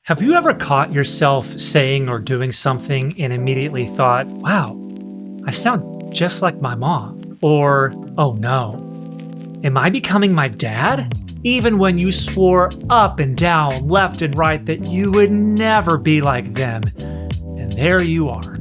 Have you ever caught yourself saying or doing something and immediately thought, wow, I sound just like my mom? Or, oh no, am I becoming my dad? Even when you swore up and down, left and right that you would never be like them. And there you are.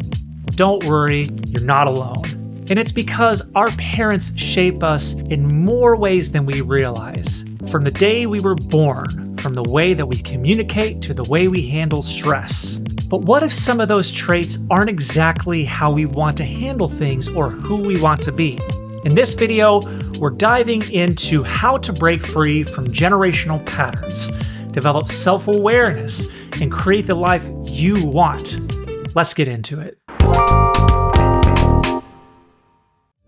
Don't worry, you're not alone. And it's because our parents shape us in more ways than we realize. From the day we were born, from the way that we communicate to the way we handle stress. But what if some of those traits aren't exactly how we want to handle things or who we want to be? In this video, we're diving into how to break free from generational patterns, develop self-awareness, and create the life you want. Let's get into it.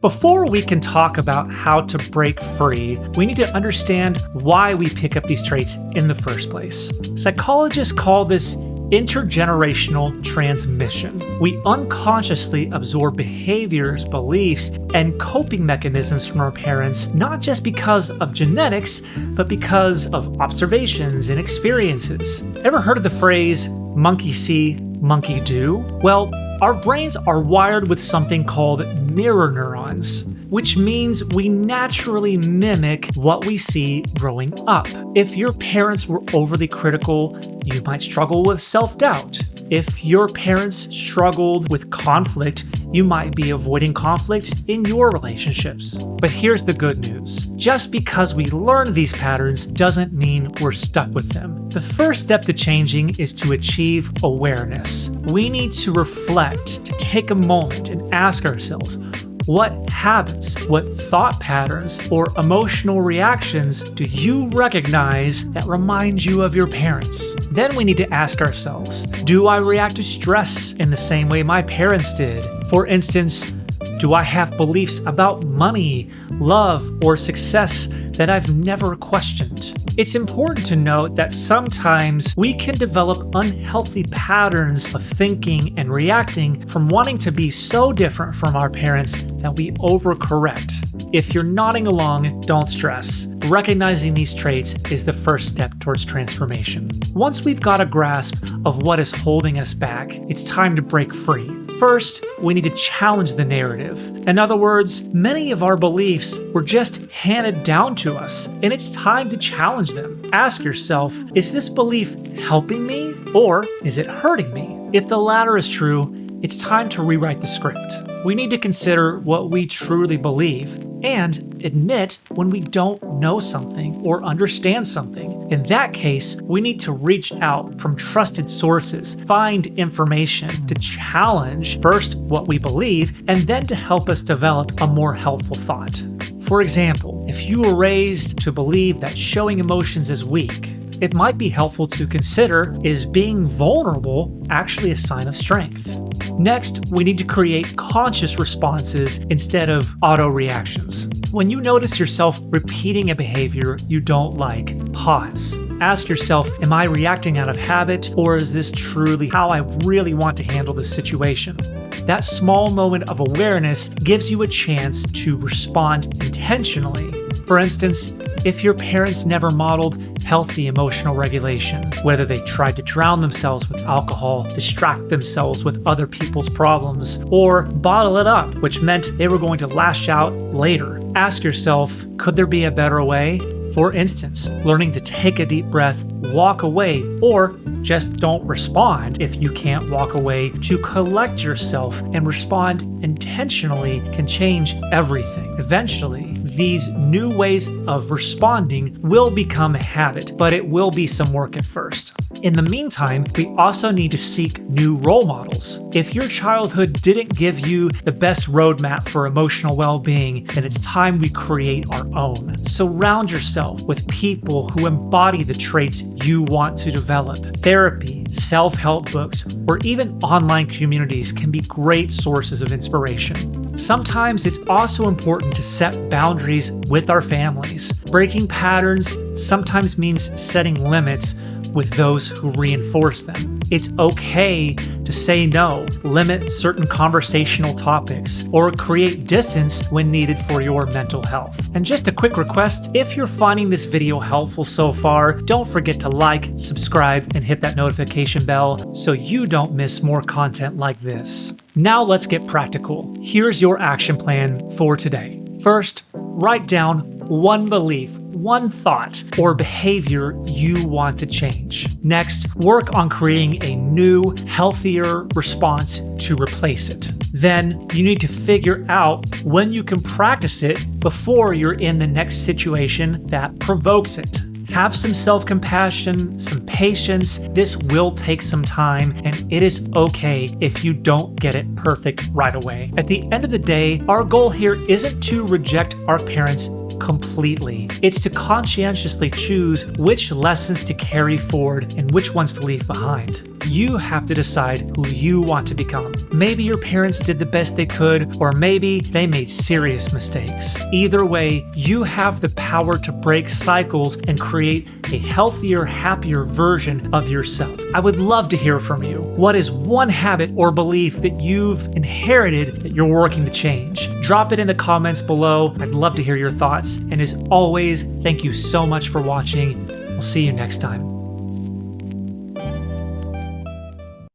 Before we can talk about how to break free, we need to understand why we pick up these traits in the first place. Psychologists call this intergenerational transmission. We unconsciously absorb behaviors, beliefs, and coping mechanisms from our parents, not just because of genetics, but because of observations and experiences. Ever heard of the phrase, monkey see, monkey do? Well, our brains are wired with something called mirror neurons, which means we naturally mimic what we see growing up. If your parents were overly critical, you might struggle with self-doubt. If your parents struggled with conflict, you might be avoiding conflict in your relationships. But here's the good news. Just because we learn these patterns doesn't mean we're stuck with them. The first step to changing is to achieve awareness. We need to reflect, to take a moment and ask ourselves, what habits, what thought patterns, or emotional reactions do you recognize that remind you of your parents? Then we need to ask ourselves, do I react to stress in the same way my parents did? For instance, do I have beliefs about money, love, or success that I've never questioned? It's important to note that sometimes we can develop unhealthy patterns of thinking and reacting from wanting to be so different from our parents that we overcorrect. If you're nodding along, don't stress. Recognizing these traits is the first step towards transformation. Once we've got a grasp of what is holding us back, it's time to break free. First, we need to challenge the narrative. In other words, many of our beliefs were just handed down to us, and it's time to challenge them. Ask yourself, is this belief helping me, or is it hurting me? If the latter is true, it's time to rewrite the script. We need to consider what we truly believe and admit when we don't know something or understand something. In that case, we need to reach out from trusted sources, find information to challenge first what we believe, and then to help us develop a more helpful thought. For example, if you were raised to believe that showing emotions is weak, it might be helpful to consider, is being vulnerable actually a sign of strength? Next, we need to create conscious responses instead of auto reactions. When you notice yourself repeating a behavior you don't like, pause. Ask yourself, am I reacting out of habit, or is this truly how I really want to handle this situation? That small moment of awareness gives you a chance to respond intentionally. For instance, if your parents never modeled healthy emotional regulation, whether they tried to drown themselves with alcohol, distract themselves with other people's problems, or bottle it up, which meant they were going to lash out later, ask yourself, could there be a better way? For instance, learning to take a deep breath, walk away, or just don't respond if you can't walk away. To collect yourself and respond intentionally can change everything. Eventually, these new ways of responding will become a habit, but it will be some work at first. In the meantime, we also need to seek new role models. If your childhood didn't give you the best roadmap for emotional well-being, then it's time we create our own. Surround yourself with people who embody the traits you want to develop. Therapy, self-help books, or even online communities can be great sources of inspiration. Sometimes it's also important to set boundaries with our families. Breaking patterns, sometimes means setting limits with those who reinforce them. It's okay to say no, limit certain conversational topics, or create distance when needed for your mental health. And just a quick request, if you're finding this video helpful so far, don't forget to like, subscribe, and hit that notification bell so you don't miss more content like this. Now let's get practical. Here's your action plan for today. First, write down one belief, one thought, or behavior you want to change. Next, work on creating a new, healthier response to replace it. Then, you need to figure out when you can practice it before you're in the next situation that provokes it. Have some self-compassion, some patience. This will take some time, and it is okay if you don't get it perfect right away. At the end of the day, our goal here isn't to reject our parents completely. It's to conscientiously choose which lessons to carry forward and which ones to leave behind. You have to decide who you want to become. Maybe your parents did the best they could, or maybe they made serious mistakes. Either way, you have the power to break cycles and create a healthier, happier version of yourself. I would love to hear from you. What is one habit or belief that you've inherited that you're working to change? Drop it in the comments below. I'd love to hear your thoughts. And as always, thank you so much for watching. We'll see you next time.